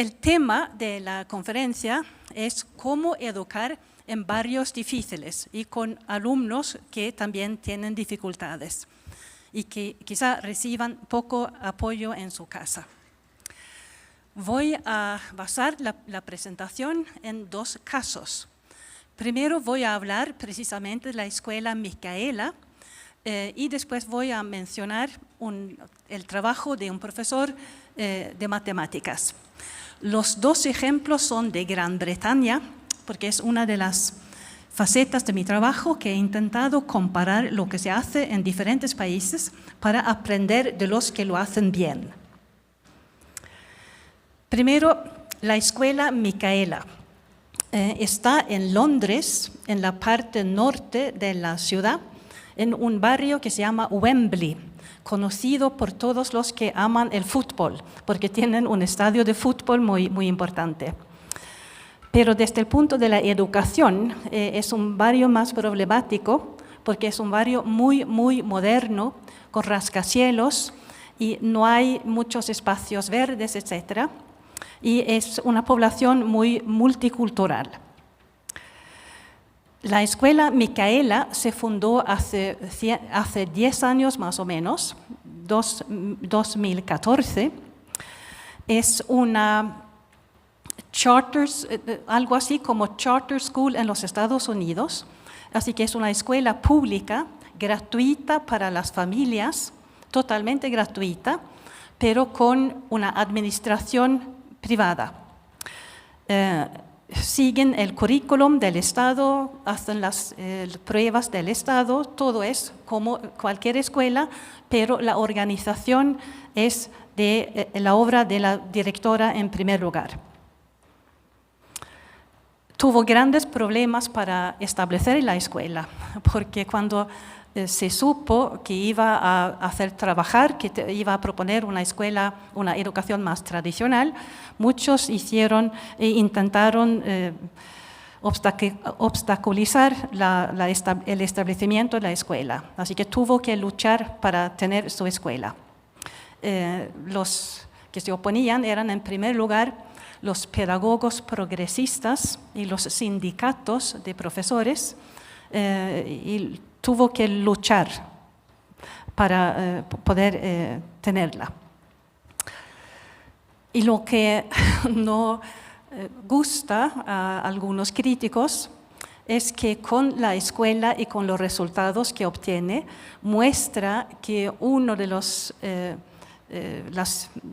El tema de la conferencia es cómo educar en barrios difíciles y con alumnos que también tienen dificultades y que quizá reciban poco apoyo en su casa. Voy a basar la presentación en dos casos. Primero voy a hablar precisamente de la escuela Micaela y después voy a mencionar el trabajo de un profesor de matemáticas. Los dos ejemplos son de Gran Bretaña, porque es una de las facetas de mi trabajo que he intentado comparar lo que se hace en diferentes países para aprender de los que lo hacen bien. Primero, la escuela Micaela. Está en Londres, en la parte norte de la ciudad, en un barrio que se llama Wembley, conocido por todos los que aman el fútbol, porque tienen un estadio de fútbol muy, muy importante. Pero desde el punto de la educación, es un barrio más problemático, porque es un barrio muy, muy moderno, con rascacielos, y no hay muchos espacios verdes, etc. Y es una población muy multicultural. La escuela Micaela se fundó hace 10 años más o menos, 2014. Es una algo así como charter school en los Estados Unidos. Así que es una escuela pública, gratuita para las familias, totalmente gratuita, pero con una administración privada. Siguen el currículum del Estado, hacen las pruebas del Estado, todo es como cualquier escuela, pero la organización es de la obra de la directora en primer lugar. Tuvo grandes problemas para establecer la escuela, porque cuando se supo que iba a hacer trabajar, que iba a proponer una escuela, una educación más tradicional, muchos intentaron obstaculizar el establecimiento de la escuela. Así que tuvo que luchar para tener su escuela. Los que se oponían eran, en primer lugar, los pedagogos progresistas y los sindicatos de profesores, y tuvo que luchar para poder tenerla. Y lo que no gusta a algunos críticos es que con la escuela y con los resultados que obtiene, muestra que uno de las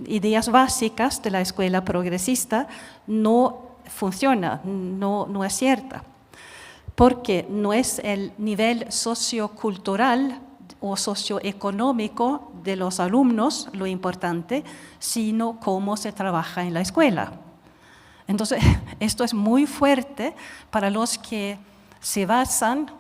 ideas básicas de la escuela progresista no funciona, no es cierta. Porque no es el nivel sociocultural o socioeconómico de los alumnos lo importante, sino cómo se trabaja en la escuela. Entonces, esto es muy fuerte para los que se basan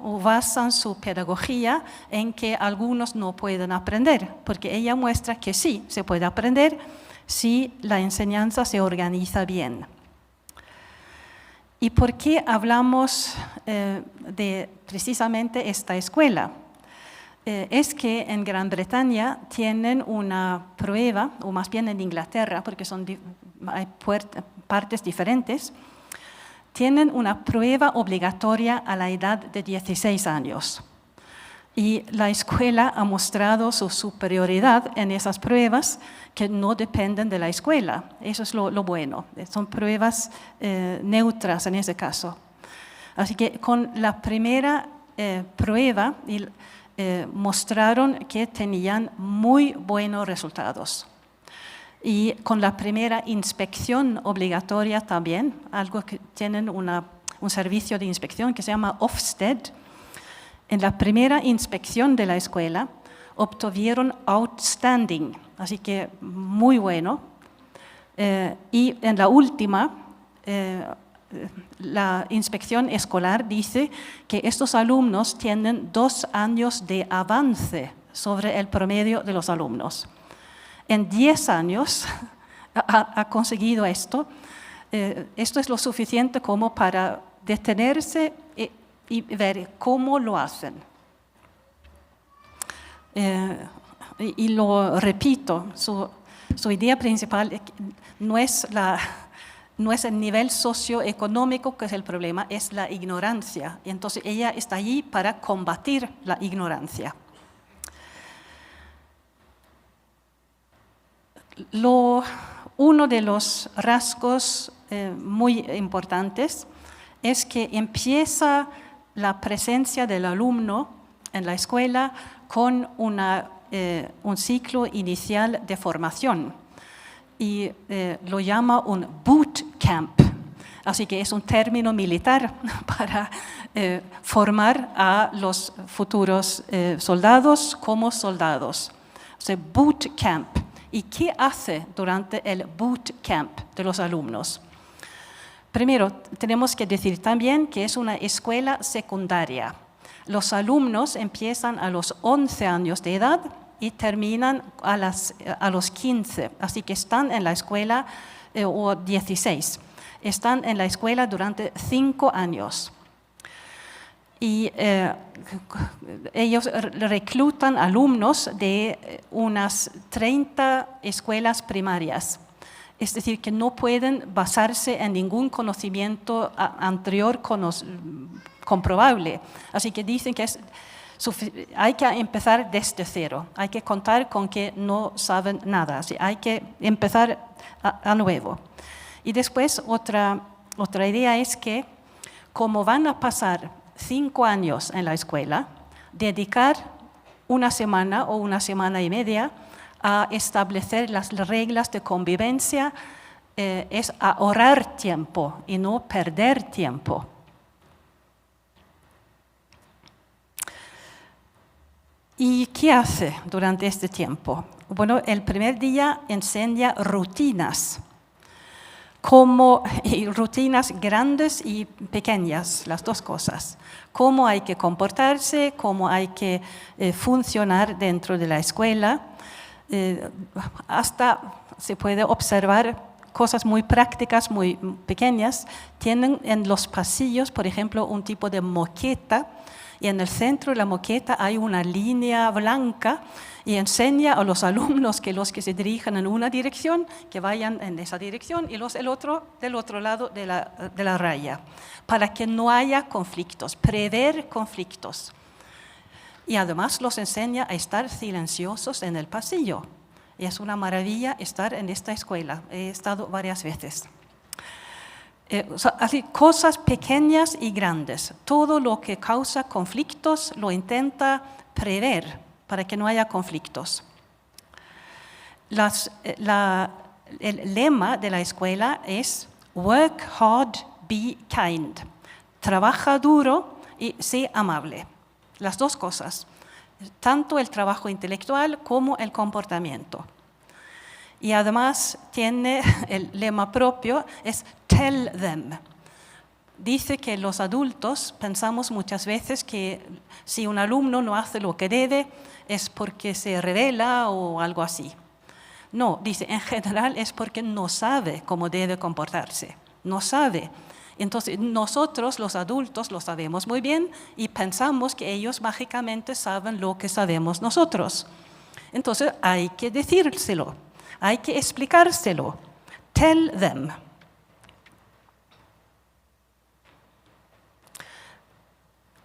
su pedagogía en que algunos no pueden aprender, porque ella muestra que sí, se puede aprender si la enseñanza se organiza bien. ¿Y por qué hablamos de precisamente esta escuela? Es que en Gran Bretaña tienen una prueba, o más bien en Inglaterra, porque hay partes diferentes, tienen una prueba obligatoria a la edad de 16 años. Y la escuela ha mostrado su superioridad en esas pruebas que no dependen de la escuela. Eso es lo bueno. Son pruebas neutras en ese caso. Así que con la primera prueba mostraron que tenían muy buenos resultados. Y con la primera inspección obligatoria también, algo que tienen un servicio de inspección que se llama Ofsted. En la primera inspección de la escuela obtuvieron outstanding, así que muy bueno. Y en la última, la inspección escolar dice que estos alumnos tienen 2 años de avance sobre el promedio de los alumnos. En 10 años ha conseguido esto. Esto es lo suficiente como para detenerse y ver cómo lo hacen. Y lo repito, su idea principal no es no es el nivel socioeconómico que es el problema, es la ignorancia. Y entonces ella está allí para combatir la ignorancia. Uno de los rasgos muy importantes es que empieza la presencia del alumno en la escuela con un ciclo inicial de formación y lo llama un boot camp. Así que es un término militar para formar a los futuros soldados como soldados. O sea, boot camp. ¿Y qué hace durante el boot camp de los alumnos? Primero, tenemos que decir también que es una escuela secundaria. Los alumnos empiezan a los 11 años de edad y terminan a los 15, así que están en la escuela, o 16. Están en la escuela durante 5 años. Y ellos reclutan alumnos de unas 30 escuelas primarias. Es decir, que no pueden basarse en ningún conocimiento anterior comprobable. Así que dicen que hay que empezar desde cero. Hay que contar con que no saben nada. Así, hay que empezar a nuevo. Y después otra idea es que como van a pasar 5 años en la escuela, dedicar una semana o una semana y media a establecer las reglas de convivencia es ahorrar tiempo y no perder tiempo. ¿Y qué hace durante este tiempo? Bueno, el primer día enseña rutinas, rutinas grandes y pequeñas, las dos cosas. Cómo hay que comportarse, cómo hay que funcionar dentro de la escuela. Hasta se puede observar cosas muy prácticas, muy pequeñas. Tienen en los pasillos, por ejemplo, un tipo de moqueta, y en el centro de la moqueta hay una línea blanca y enseña a los alumnos que los que se dirijan en una dirección, que vayan en esa dirección, y del otro lado de la raya, para que no haya conflictos, prever conflictos. Y además los enseña a estar silenciosos en el pasillo. Y es una maravilla estar en esta escuela. He estado varias veces. Así, cosas pequeñas y grandes. Todo lo que causa conflictos lo intenta prever para que no haya conflictos. El lema de la escuela es Work hard, be kind. Trabaja duro y sé amable. Las dos cosas, tanto el trabajo intelectual como el comportamiento. Y además tiene el lema propio, es tell them. Dice que los adultos pensamos muchas veces que si un alumno no hace lo que debe es porque se rebela o algo así. No, dice, en general es porque no sabe cómo debe comportarse, no sabe. Entonces nosotros, los adultos, lo sabemos muy bien y pensamos que ellos mágicamente saben lo que sabemos nosotros. Entonces hay que decírselo, hay que explicárselo. Tell them.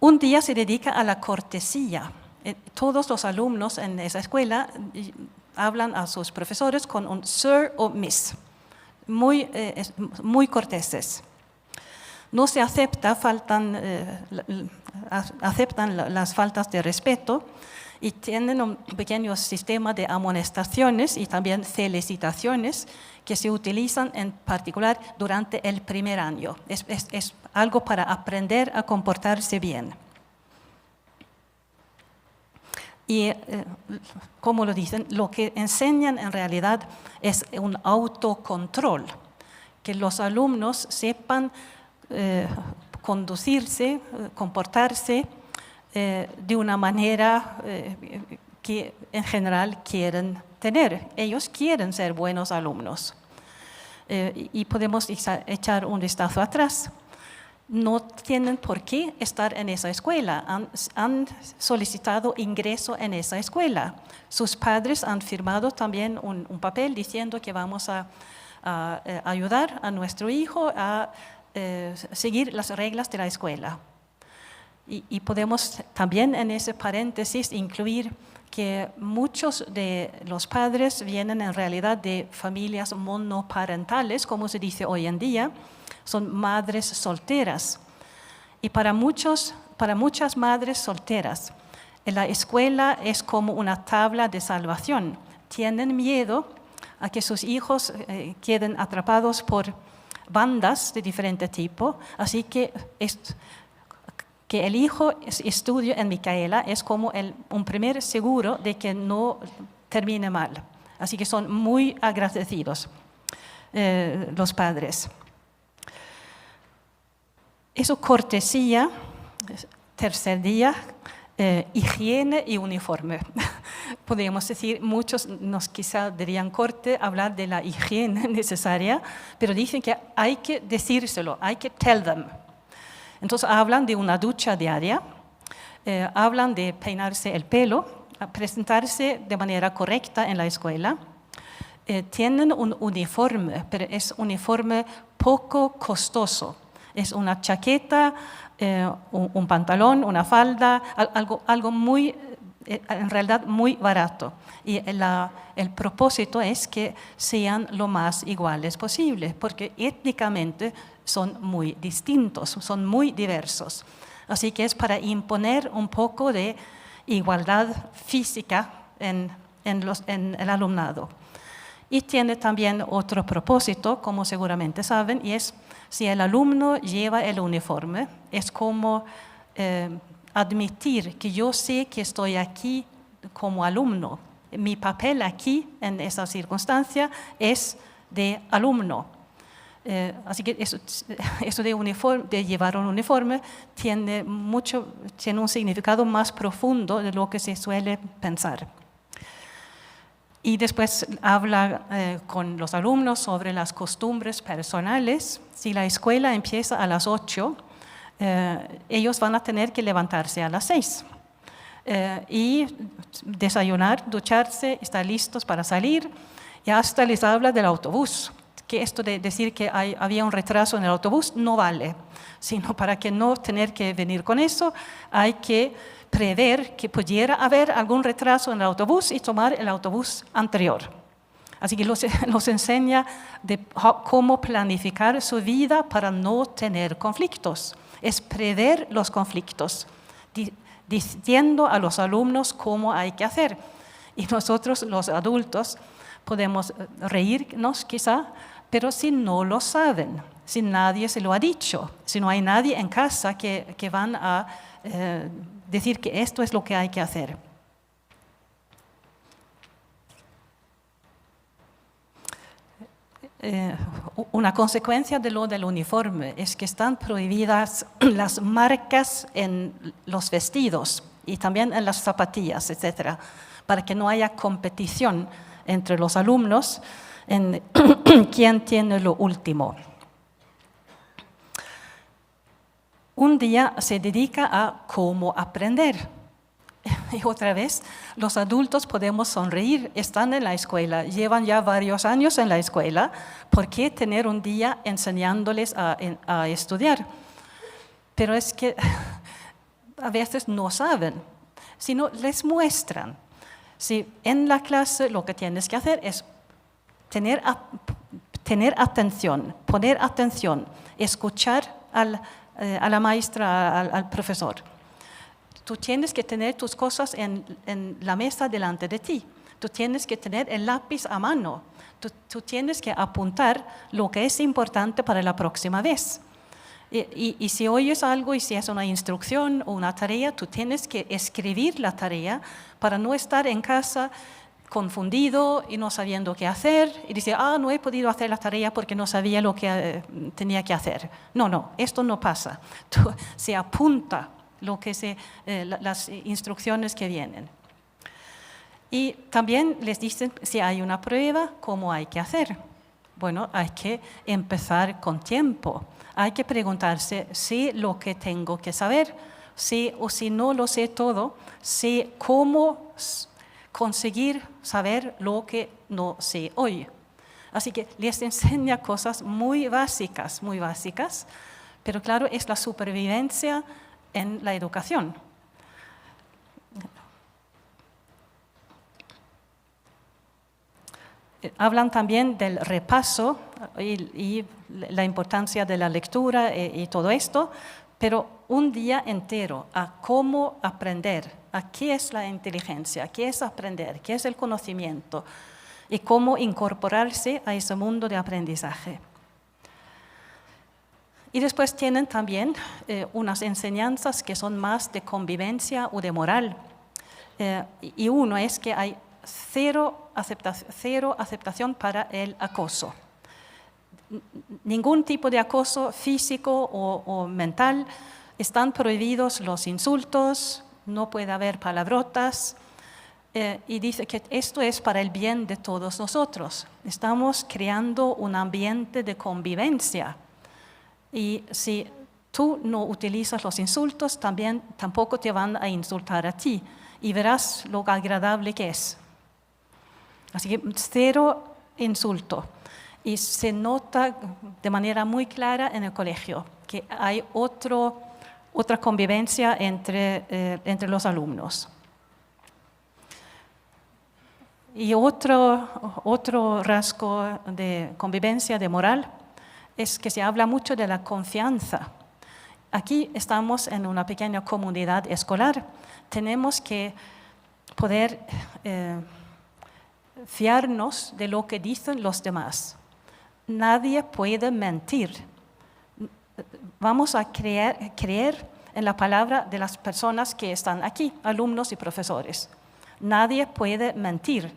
Un día se dedica a la cortesía. Todos los alumnos en esa escuela hablan a sus profesores con un sir o miss, muy corteses. No se aceptan las faltas de respeto y tienen un pequeño sistema de amonestaciones y también felicitaciones que se utilizan en particular durante el primer año. Es algo para aprender a comportarse bien. Y, como lo dicen, lo que enseñan en realidad es un autocontrol, que los alumnos sepan conducirse, comportarse de una manera que en general quieren tener. Ellos quieren ser buenos alumnos. Y podemos echar un vistazo atrás. No tienen por qué estar en esa escuela. Han solicitado ingreso en esa escuela. Sus padres han firmado también un papel diciendo que vamos a ayudar a nuestro hijo a seguir las reglas de la escuela. Y podemos también en ese paréntesis incluir que muchos de los padres vienen en realidad de familias monoparentales, como se dice hoy en día, son madres solteras. Y para muchas madres solteras, la escuela es como una tabla de salvación. Tienen miedo a que sus hijos queden atrapados por bandas de diferente tipo, así que el hijo estudie en Micaela es como un primer seguro de que no termine mal. Así que son muy agradecidos los padres. Eso, cortesía, tercer día, higiene y uniforme. Podríamos decir, muchos nos quizá darían corte hablar de la higiene necesaria, pero dicen que hay que decírselo, hay que tell them. Entonces hablan de una ducha diaria, hablan de peinarse el pelo, presentarse de manera correcta en la escuela. Tienen un uniforme, pero es un uniforme poco costoso. Es una chaqueta, un pantalón, una falda, algo muy, en realidad muy barato. Y el propósito es que sean lo más iguales posible, porque étnicamente son muy distintos, son muy diversos. Así que es para imponer un poco de igualdad física en el alumnado. Y tiene también otro propósito, como seguramente saben, y es si el alumno lleva el uniforme, es como admitir que yo sé que estoy aquí como alumno. Mi papel aquí, en esa circunstancia, es de alumno. Así que eso de llevar un uniforme tiene un significado más profundo de lo que se suele pensar. Y después habla con los alumnos sobre las costumbres personales. Si la escuela empieza a las 8, ellos van a tener que levantarse a las 6 y desayunar, ducharse, estar listos para salir. Y hasta les habla del autobús, que esto de decir que había un retraso en el autobús no vale, sino para que no tener que venir con eso, hay que prever que pudiera haber algún retraso en el autobús y tomar el autobús anterior. Así que los enseña de cómo planificar su vida para no tener conflictos. Es prever los conflictos, diciendo a los alumnos cómo hay que hacer. Y nosotros, los adultos, podemos reírnos quizá, pero si no lo saben, si nadie se lo ha dicho, si no hay nadie en casa que van a decir que esto es lo que hay que hacer. Una consecuencia de lo del uniforme es que están prohibidas las marcas en los vestidos y también en las zapatillas, etcétera, para que no haya competición entre los alumnos en quién tiene lo último. Un día se dedica a cómo aprender. Y otra vez, los adultos podemos sonreír, están en la escuela, llevan ya varios años en la escuela, ¿por qué tener un día enseñándoles a estudiar? Pero es que a veces no saben, sino les muestran. Si en la clase lo que tienes que hacer es tener atención, poner atención, escuchar a la maestra, al profesor. Tú tienes que tener tus cosas en la mesa delante de ti. Tú tienes que tener el lápiz a mano. Tú tienes que apuntar lo que es importante para la próxima vez. Y si oyes algo y si es una instrucción o una tarea, tú tienes que escribir la tarea para no estar en casa confundido y no sabiendo qué hacer y decir, no he podido hacer la tarea porque no sabía lo que tenía que hacer. No, esto no pasa. Se apunta las instrucciones que vienen. Y también les dicen, si hay una prueba, ¿cómo hay que hacer? Bueno, hay que empezar con tiempo. Hay que preguntarse si lo que tengo que saber, o si no lo sé todo, sé cómo conseguir saber lo que no sé hoy. Así que les enseña cosas muy básicas, pero claro, es la supervivencia en la educación. Hablan también del repaso y la importancia de la lectura y todo esto, pero un día entero a cómo aprender, a qué es la inteligencia, qué es aprender, qué es el conocimiento y cómo incorporarse a ese mundo de aprendizaje. Y después tienen también unas enseñanzas que son más de convivencia o de moral. Y uno es que hay cero aceptación para el acoso. Ningún tipo de acoso físico o mental. Están prohibidos los insultos, no puede haber palabrotas. Y dice que esto es para el bien de todos nosotros. Estamos creando un ambiente de convivencia. Y si tú no utilizas los insultos, tampoco te van a insultar a ti. Y verás lo agradable que es. Así que cero insulto. Y se nota de manera muy clara en el colegio que hay otra convivencia entre los alumnos. Y otro rasgo de convivencia, de moral, es que se habla mucho de la confianza. Aquí estamos en una pequeña comunidad escolar. Tenemos que poder fiarnos de lo que dicen los demás. Nadie puede mentir. Vamos a creer en la palabra de las personas que están aquí, alumnos y profesores. Nadie puede mentir.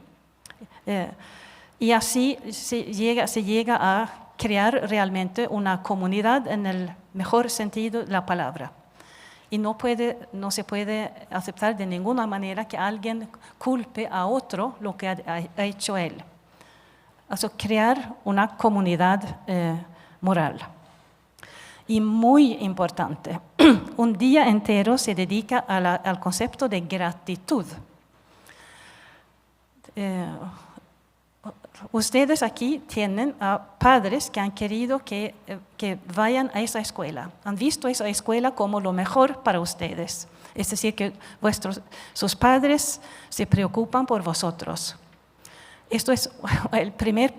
Y así se llega a crear realmente una comunidad en el mejor sentido de la palabra. Y no se puede aceptar de ninguna manera que alguien culpe a otro lo que ha hecho él. O sea, crear una comunidad moral. Y muy importante, un día entero se dedica al concepto de gratitud. Ustedes aquí tienen a padres que han querido que vayan a esa escuela. Han visto esa escuela como lo mejor para ustedes. Es decir, que sus padres se preocupan por vosotros. Esto es el primer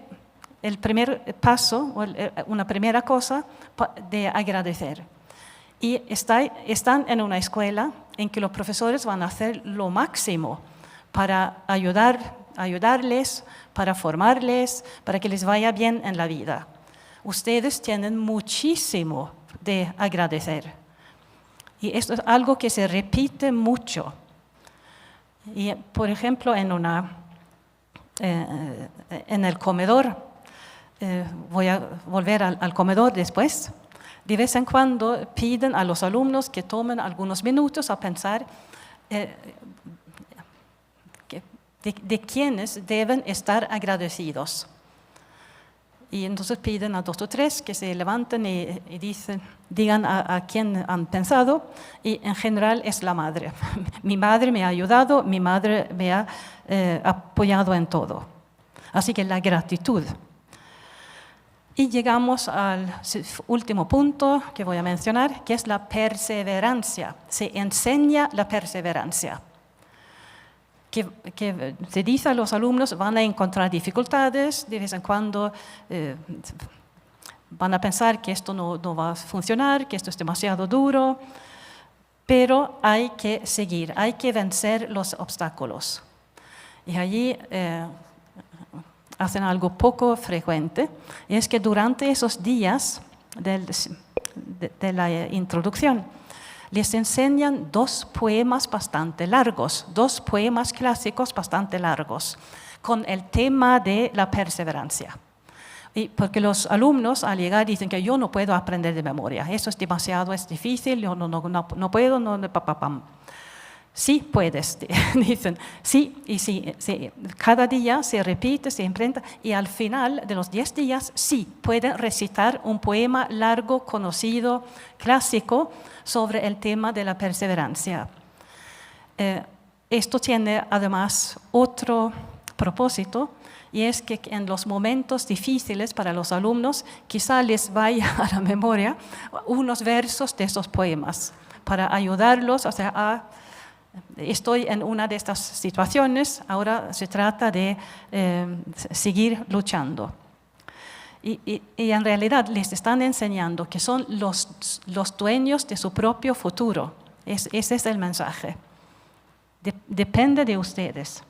paso, una primera cosa de agradecer. Y están en una escuela en que los profesores van a hacer lo máximo para ayudarles, para formarles, para que les vaya bien en la vida. Ustedes tienen muchísimo de agradecer. Y esto es algo que se repite mucho. Y, por ejemplo, en el comedor, voy a volver al comedor después, de vez en cuando piden a los alumnos que tomen algunos minutos a pensar de quienes deben estar agradecidos. Y entonces piden a 2 o 3 que se levanten y digan a quién han pensado, y en general es la madre. Mi madre me ha ayudado, mi madre me ha apoyado en todo. Así que la gratitud. Y llegamos al último punto que voy a mencionar, que es la perseverancia. Se enseña la perseverancia. Que se dice a los alumnos, van a encontrar dificultades, de vez en cuando van a pensar que esto no va a funcionar, que esto es demasiado duro, pero hay que seguir, hay que vencer los obstáculos. Y allí hacen algo poco frecuente, y es que durante esos días de la introducción, les enseñan 2 poemas bastante largos, 2 poemas clásicos bastante largos, con el tema de la perseverancia. Y porque los alumnos al llegar dicen que yo no puedo aprender de memoria, eso es demasiado, es difícil, yo no puedo, pam. Sí puedes, dicen, sí y sí. Cada día se repite, se enfrenta, y al final de los 10 días sí pueden recitar un poema largo, conocido, clásico, sobre el tema de la perseverancia. Esto tiene además otro propósito, y es que en los momentos difíciles para los alumnos quizá les vaya a la memoria unos versos de esos poemas para ayudarlos, o sea, estoy en una de estas situaciones, ahora se trata de seguir luchando. Y en realidad les están enseñando que son los dueños de su propio futuro. Ese es el mensaje. Depende de ustedes.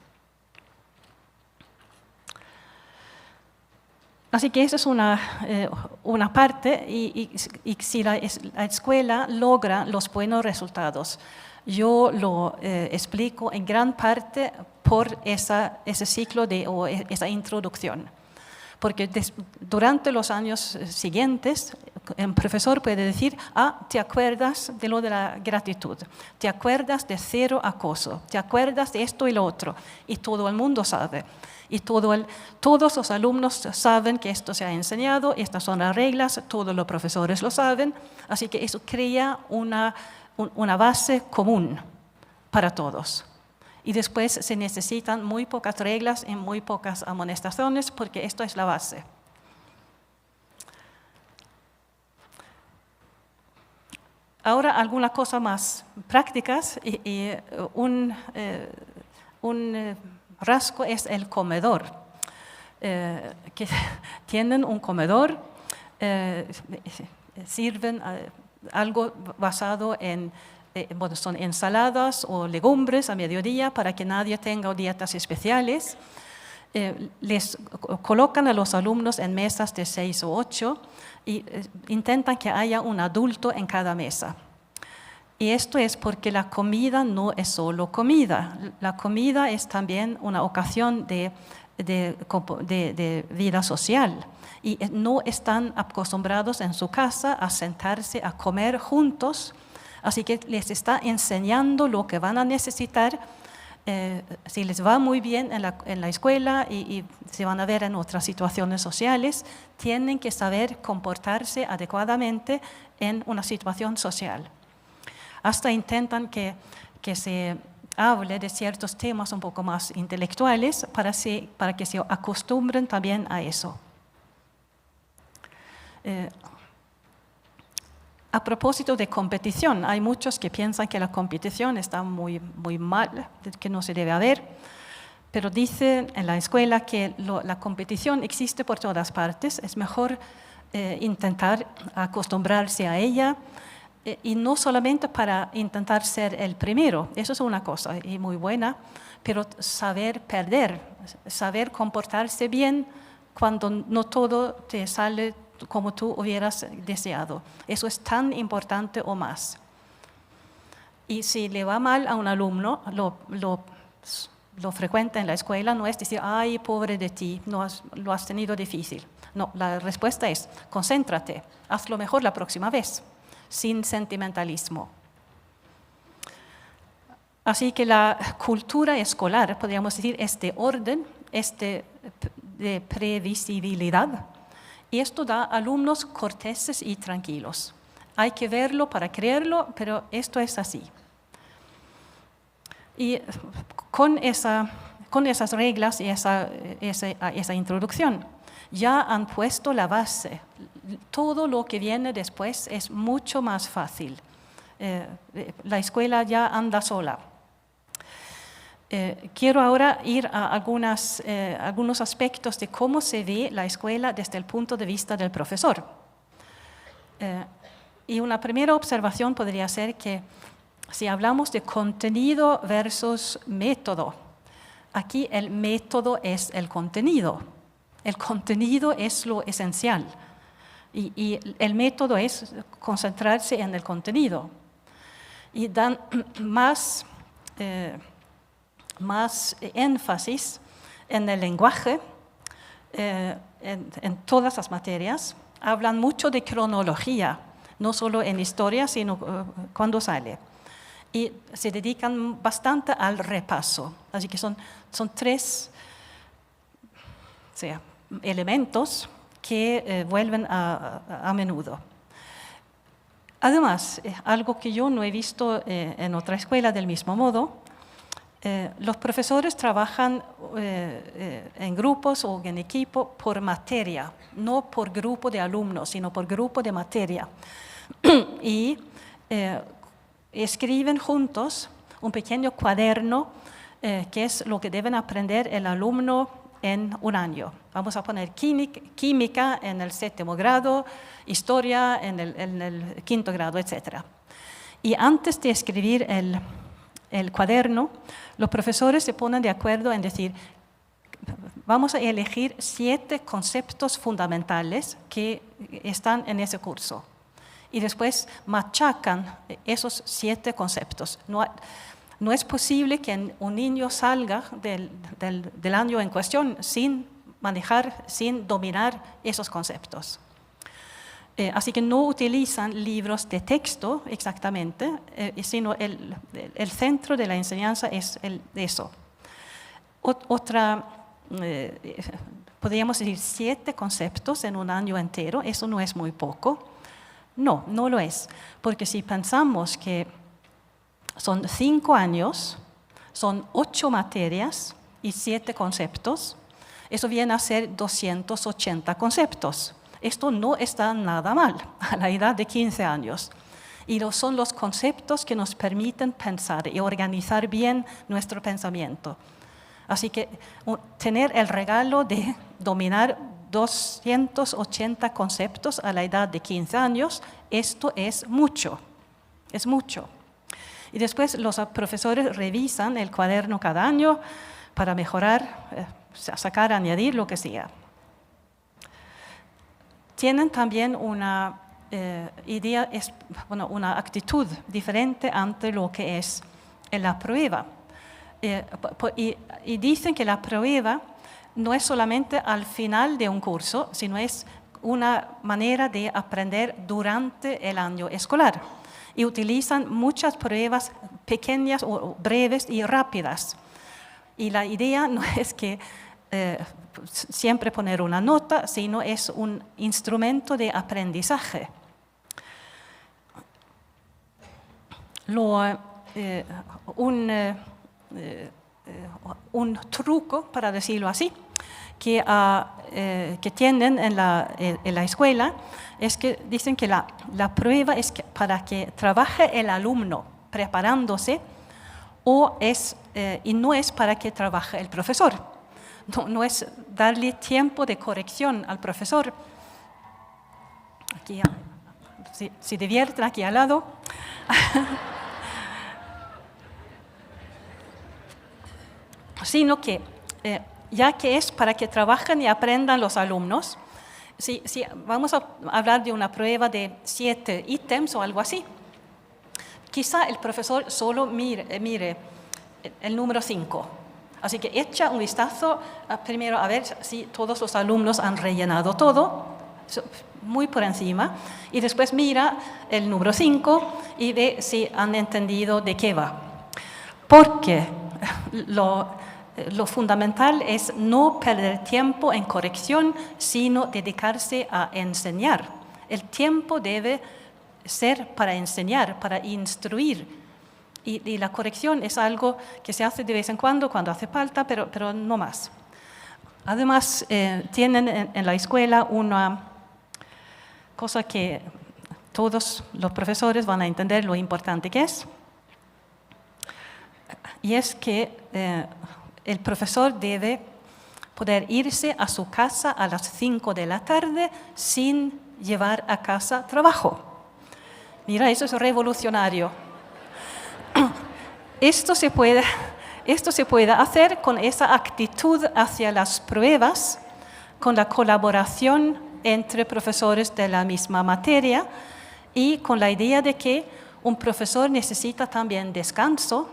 Así que esa es una parte, y si la escuela logra los buenos resultados, yo lo explico en gran parte por ese ciclo o esa introducción. Porque durante los años siguientes, el profesor puede decir, ¿te acuerdas de lo de la gratitud? ¿Te acuerdas de cero acoso? ¿Te acuerdas de esto y lo otro? Y todo el mundo sabe. Y todos los alumnos saben que esto se ha enseñado, estas son las reglas, todos los profesores lo saben. Así que eso crea una base común para todos. Y después se necesitan muy pocas reglas y muy pocas amonestaciones porque esto es la base. Ahora algunas cosas más prácticas y un rasgo es el comedor. Que tienen un comedor, sirven algo basado en son ensaladas o legumbres a mediodía para que nadie tenga dietas especiales. Les colocan a los alumnos en mesas de 6 o 8 y intentan que haya un adulto en cada mesa. Y esto es porque la comida no es solo comida. La comida es también una ocasión de vida social. Y no están acostumbrados en su casa a sentarse a comer juntos. Así que les está enseñando lo que van a necesitar si les va muy bien en la escuela y se van a ver en otras situaciones sociales, tienen que saber comportarse adecuadamente en una situación social. Hasta intentan que se hable de ciertos temas un poco más intelectuales para que se acostumbren también a eso. A propósito de competición, hay muchos que piensan que la competición está muy, muy mal, que no se debe haber, pero dice en la escuela que la competición existe por todas partes, es mejor intentar acostumbrarse a ella y no solamente para intentar ser el primero, eso es una cosa y muy buena, pero saber perder, saber comportarse bien cuando no todo te sale como tú hubieras deseado. Eso es tan importante o más. Y si le va mal a un alumno, lo frecuenta en la escuela, no es decir, ay, pobre de ti, lo has tenido difícil. No, la respuesta es, concéntrate, hazlo mejor la próxima vez, sin sentimentalismo. Así que la cultura escolar, podríamos decir, es de orden, es de previsibilidad. Y esto da alumnos corteses y tranquilos. Hay que verlo para creerlo, pero esto es así. Y con esas reglas y esa introducción, ya han puesto la base. Todo lo que viene después es mucho más fácil. La escuela ya anda sola. Quiero ahora ir a algunos aspectos de cómo se ve la escuela desde el punto de vista del profesor. Y una primera observación podría ser que si hablamos de contenido versus método, aquí el método es el contenido. El contenido es lo esencial y el método es concentrarse en el contenido. Y dan más énfasis en el lenguaje, en todas las materias. Hablan mucho de cronología, no solo en historia, sino cuando sale. Y se dedican bastante al repaso. Así que son 3 elementos que vuelven a menudo. Además, algo que yo no he visto en otra escuela del mismo modo, Los profesores trabajan en grupos o en equipo por materia, no por grupo de alumnos, sino por grupo de materia. Y escriben juntos un pequeño cuaderno que es lo que deben aprender el alumno en un año. Vamos a poner química en el 7º grado, historia en el 5º grado, etc. Y antes de escribir el cuaderno, los profesores se ponen de acuerdo en decir, vamos a elegir 7 conceptos fundamentales que están en ese curso. Y después machacan esos 7 conceptos. No es posible que un niño salga del año en cuestión sin manejar, sin dominar esos conceptos. Así que no utilizan libros de texto exactamente, sino el centro de la enseñanza es eso. Podríamos decir 7 conceptos en un año entero, eso no es muy poco. No, no lo es, porque si pensamos que son 5 años, son 8 materias y 7 conceptos, eso viene a ser 280 conceptos. Esto no está nada mal a la edad de 15 años. Y son los conceptos que nos permiten pensar y organizar bien nuestro pensamiento. Así que tener el regalo de dominar 280 conceptos a la edad de 15 años, esto es mucho, es mucho. Y después los profesores revisan el cuaderno cada año para mejorar, sacar, añadir, lo que sea. Tienen también una una actitud diferente ante lo que es la prueba. Y dicen que la prueba no es solamente al final de un curso, sino es una manera de aprender durante el año escolar. Y utilizan muchas pruebas pequeñas o breves y rápidas. Y la idea no es que siempre poner una nota, sino es un instrumento de aprendizaje. Un truco, para decirlo así, que tienen en la escuela es que dicen que la prueba es para que trabaje el alumno preparándose y no es para que trabaje el profesor. No es darle tiempo de corrección al profesor. Aquí, si divierten aquí al lado. Sino que, ya que es para que trabajen y aprendan los alumnos, si vamos a hablar de una prueba de 7 ítems o algo así, quizá el profesor solo mire el número 5. Así que echa un vistazo primero a ver si todos los alumnos han rellenado todo, muy por encima, y después mira el número 5 y ve si han entendido de qué va. Porque lo fundamental es no perder tiempo en corrección, sino dedicarse a enseñar. El tiempo debe ser para enseñar, para instruir. Y la corrección es algo que se hace de vez en cuando hace falta, pero no más. Además, tienen en la escuela una cosa que todos los profesores van a entender lo importante que es. Y es que el profesor debe poder irse a su casa a las 5 de la tarde sin llevar a casa trabajo. Mira, eso es revolucionario. Esto se puede hacer con esa actitud hacia las pruebas, con la colaboración entre profesores de la misma materia y con la idea de que un profesor necesita también descanso,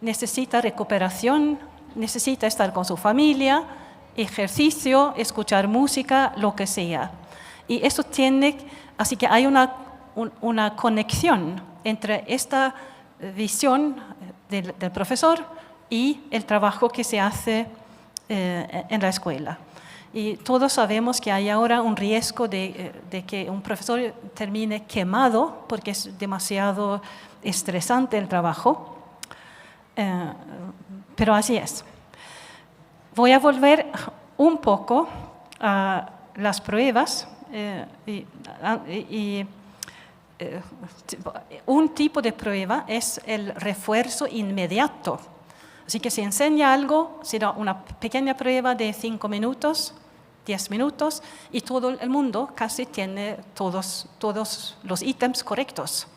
necesita recuperación, necesita estar con su familia, ejercicio, escuchar música, lo que sea. Y eso así que hay una conexión entre esta visión del profesor y el trabajo que se hace en la escuela. Y todos sabemos que hay ahora un riesgo de que un profesor termine quemado porque es demasiado estresante el trabajo. Pero así es. Voy a volver un poco a las pruebas un tipo de prueba es el refuerzo inmediato. Así que si enseña algo, será una pequeña prueba de 5 minutos, 10 minutos, y todo el mundo casi tiene todos los ítems correctos.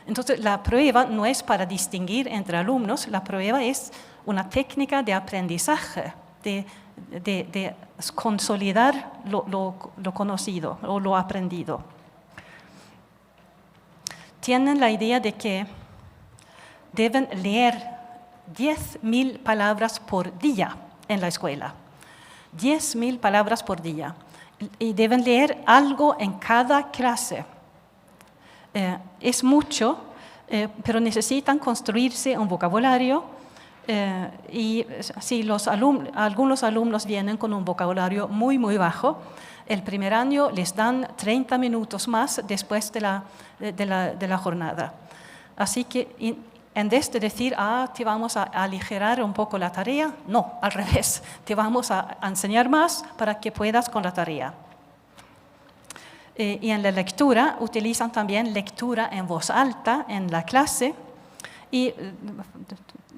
Entonces, la prueba no es para distinguir entre alumnos, la prueba es una técnica de aprendizaje, de consolidar lo conocido o lo aprendido. Tienen la idea de que deben leer 10.000 palabras por día en la escuela. 10.000 palabras por día. Y deben leer algo en cada clase. Es mucho, pero necesitan construirse un vocabulario. Y si algunos alumnos vienen con un vocabulario muy, muy bajo, el primer año les dan 30 minutos más después de la jornada. Así que en vez de decir, te vamos a aligerar un poco la tarea, no, al revés, te vamos a enseñar más para que puedas con la tarea. Y en la lectura, utilizan también lectura en voz alta en la clase y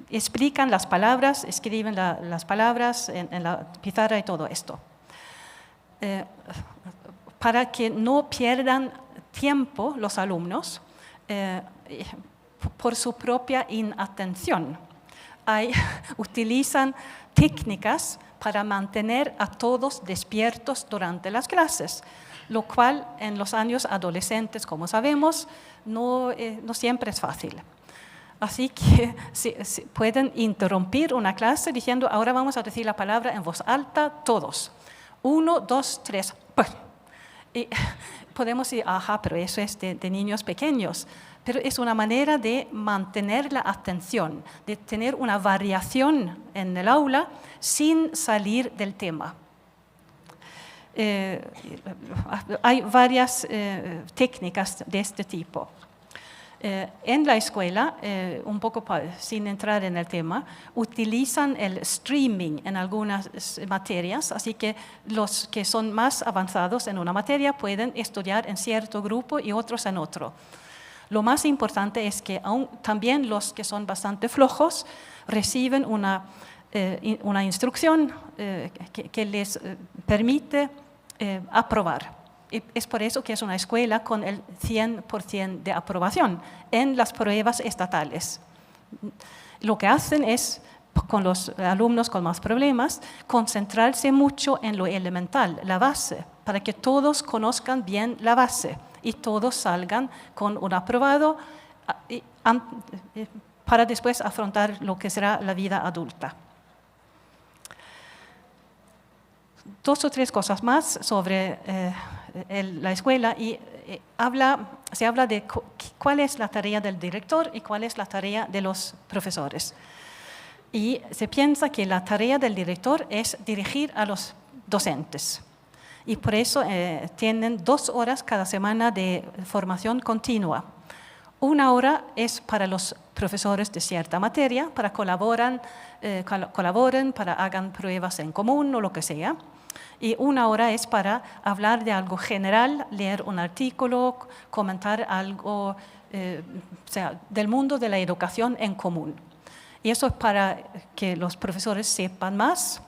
explican las palabras, escriben las palabras en la pizarra y todo esto. Para que no pierdan tiempo los alumnos por su propia inatención. Utilizan técnicas para mantener a todos despiertos durante las clases, lo cual en los años adolescentes, como sabemos, no siempre es fácil. Así que pueden interrumpir una clase diciendo, ahora vamos a decir la palabra en voz alta todos. 1, 2, 3. Y podemos decir, pero eso es de niños pequeños. Pero es una manera de mantener la atención, de tener una variación en el aula sin salir del tema. Hay varias técnicas de este tipo. En la escuela, un poco sin entrar en el tema, utilizan el streaming en algunas materias, así que los que son más avanzados en una materia pueden estudiar en cierto grupo y otros en otro. Lo más importante es que también los que son bastante flojos reciben una instrucción que les permite aprobar. Es por eso que es una escuela con el 100% de aprobación en las pruebas estatales. Lo que hacen es, con los alumnos con más problemas, concentrarse mucho en lo elemental, la base, para que todos conozcan bien la base y todos salgan con un aprobado para después afrontar lo que será la vida adulta. 2 o 3 cosas más sobre la escuela y se habla de cuál es la tarea del director y cuál es la tarea de los profesores. Y se piensa que la tarea del director es dirigir a los docentes. Y por eso tienen 2 horas cada semana de formación continua. 1 hora es para los profesores de cierta materia, para colaboren, para hagan pruebas en común o lo que sea. Y 1 hora es para hablar de algo general, leer un artículo, comentar algo del mundo de la educación en común. Y eso es para que los profesores sepan más,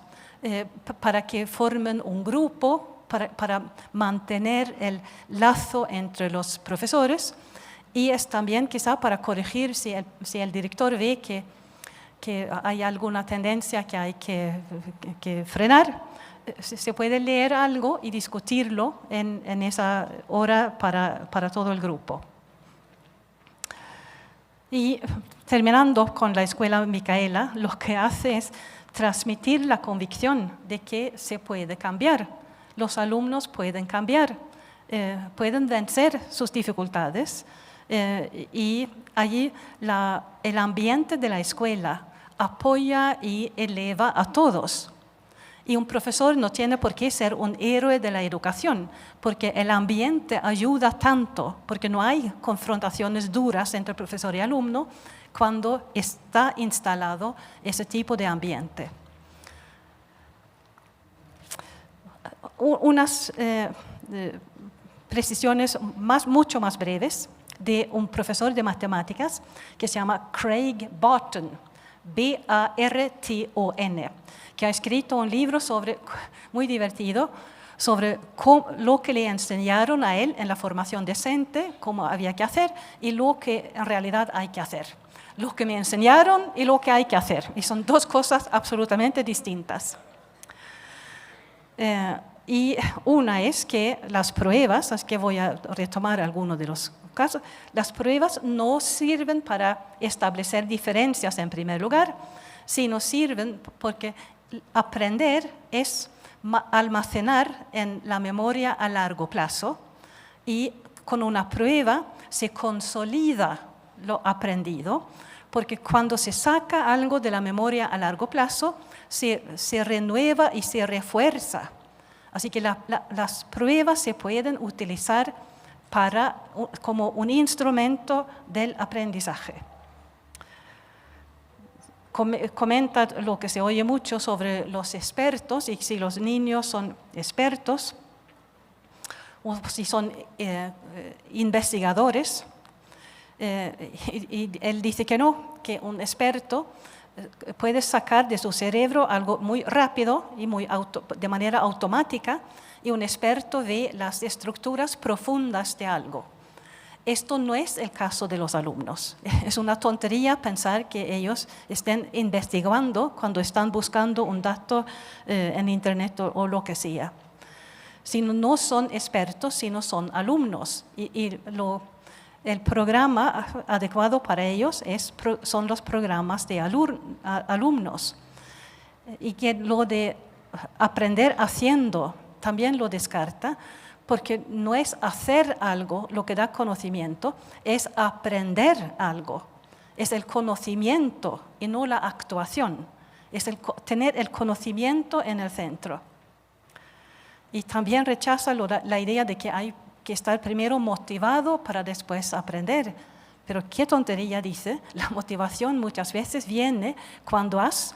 para que formen un grupo, para mantener el lazo entre los profesores. Y es también quizá para corregir si el director ve que hay alguna tendencia que hay que frenar. Se puede leer algo y discutirlo en esa hora para todo el grupo. Y terminando con la escuela Micaela, lo que hace es transmitir la convicción de que se puede cambiar. Los alumnos pueden cambiar, pueden vencer sus dificultades y allí el ambiente de la escuela apoya y eleva a todos. Y un profesor no tiene por qué ser un héroe de la educación, porque el ambiente ayuda tanto, porque no hay confrontaciones duras entre profesor y alumno, cuando está instalado ese tipo de ambiente. Unas precisiones mucho más breves de un profesor de matemáticas que se llama Craig Barton, B-A-R-T-O-N, que ha escrito un libro muy divertido sobre lo que le enseñaron a él en la formación docente, cómo había que hacer, y lo que en realidad hay que hacer. Lo que me enseñaron y lo que hay que hacer. Y son dos cosas absolutamente distintas. Y una es que las pruebas, es que voy a retomar algunos de los casos, las pruebas no sirven para establecer diferencias en primer lugar, sino sirven porque aprender es almacenar en la memoria a largo plazo y con una prueba se consolida lo aprendido, porque cuando se saca algo de la memoria a largo plazo, se renueva y se refuerza. Así que las pruebas se pueden utilizar como un instrumento del aprendizaje. Comenta lo que se oye mucho sobre los expertos y si los niños son expertos o si son investigadores. Y él dice que no, que un experto puede sacar de su cerebro algo muy rápido y de manera automática, y un experto ve las estructuras profundas de algo. Esto no es el caso de los alumnos. Es una tontería pensar que ellos estén investigando cuando están buscando un dato en Internet o lo que sea. No son expertos, sino son alumnos. El programa adecuado para ellos son los programas de alumnos. Y que lo de aprender haciendo también lo descarta, porque no es hacer algo lo que da conocimiento, es aprender algo. Es el conocimiento y no la actuación. Es tener el conocimiento en el centro. Y también rechaza la idea de que hay que estar primero motivado para después aprender. Pero qué tontería dice, la motivación muchas veces viene cuando has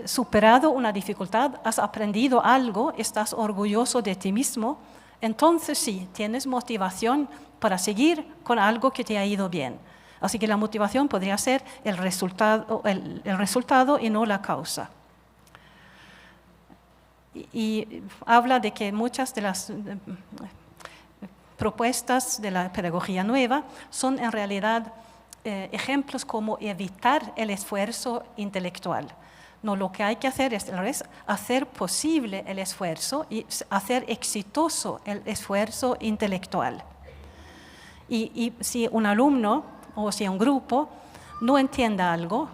superado una dificultad, has aprendido algo, estás orgulloso de ti mismo, entonces sí, tienes motivación para seguir con algo que te ha ido bien. Así que la motivación podría ser el resultado y no la causa. Y habla de que muchas de las propuestas de la pedagogía nueva son en realidad ejemplos como evitar el esfuerzo intelectual. No, lo que hay que hacer es hacer posible el esfuerzo y hacer exitoso el esfuerzo intelectual. Y si un alumno o si un grupo no entiende algo,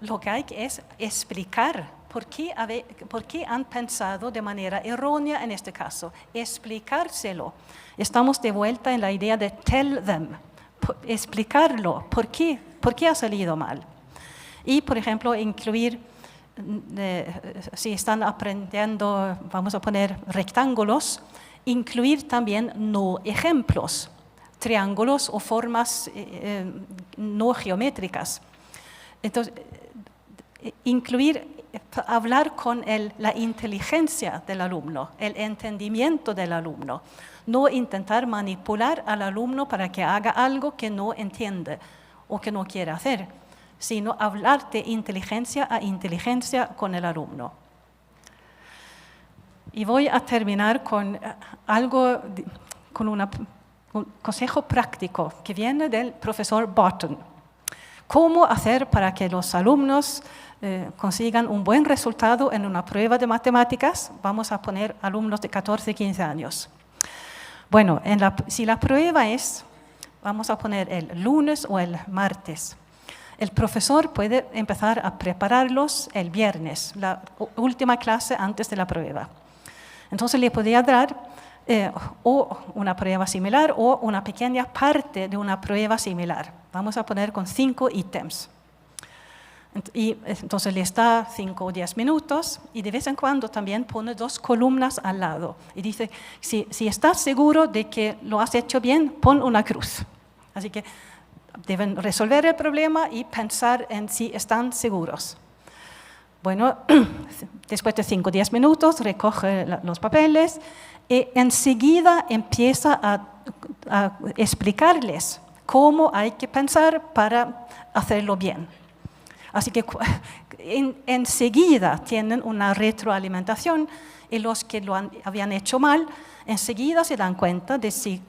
lo que hay que es explicar por qué han pensado de manera errónea en este caso. Explicárselo. Estamos de vuelta en la idea de tell them. Explicarlo. ¿Por qué ha salido mal? Y, por ejemplo, incluir si están aprendiendo, vamos a poner rectángulos, incluir también no ejemplos, triángulos o formas no geométricas. Entonces, hablar con la inteligencia del alumno, el entendimiento del alumno, no intentar manipular al alumno para que haga algo que no entiende o que no quiere hacer, sino hablar de inteligencia a inteligencia con el alumno. Y voy a terminar con un consejo práctico que viene del profesor Barton. ¿Cómo hacer para que los alumnos consigan un buen resultado en una prueba de matemáticas? Vamos a poner alumnos de 14, 15 años. Bueno, si la prueba vamos a poner el lunes o el martes. El profesor puede empezar a prepararlos el viernes, la última clase antes de la prueba. Entonces le podría dar o una prueba similar o una pequeña parte de una prueba similar. Vamos a poner con 5 ítems. Y entonces le da 5 o 10 minutos y de vez en cuando también pone 2 columnas al lado. Y dice, si estás seguro de que lo has hecho bien, pon una cruz. Así que deben resolver el problema y pensar en si están seguros. Bueno, después de 5 o 10 minutos recoge los papeles y enseguida empieza a explicarles cómo hay que pensar para hacerlo bien. Así que enseguida tienen una retroalimentación y los que habían hecho mal, enseguida se dan cuenta de si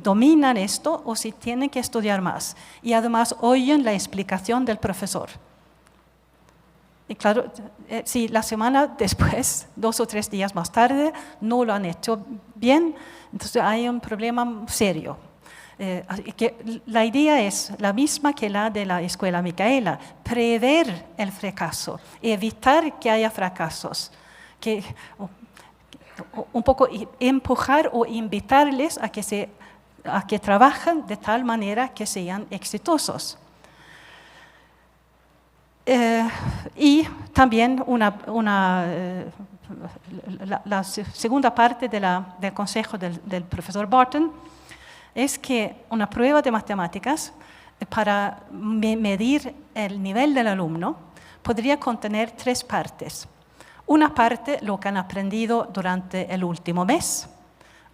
dominan esto o si tienen que estudiar más. Y además oyen la explicación del profesor. Y claro, si la semana después, 2 o 3 días más tarde, no lo han hecho bien, entonces hay un problema serio. Que la idea es la misma que la de la Escuela Micaela, prever el fracaso, evitar que haya fracasos, un poco empujar o invitarles a que trabajen de tal manera que sean exitosos. Y también la segunda parte del consejo del profesor Barton es que una prueba de matemáticas para medir el nivel del alumno podría contener 3 partes. Una parte lo que han aprendido durante el último mes,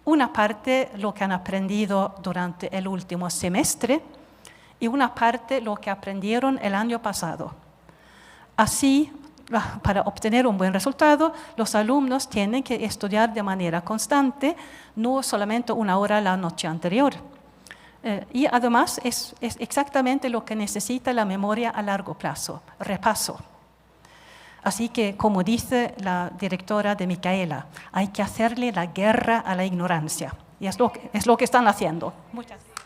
una parte lo que han aprendido durante el último semestre y una parte lo que aprendieron el año pasado. Así, para obtener un buen resultado, los alumnos tienen que estudiar de manera constante, no solamente 1 hora la noche anterior. Y además es exactamente lo que necesita la memoria a largo plazo, repaso. Así que, como dice la directora de Micaela, hay que hacerle la guerra a la ignorancia. Y es lo que están haciendo. Muchas gracias.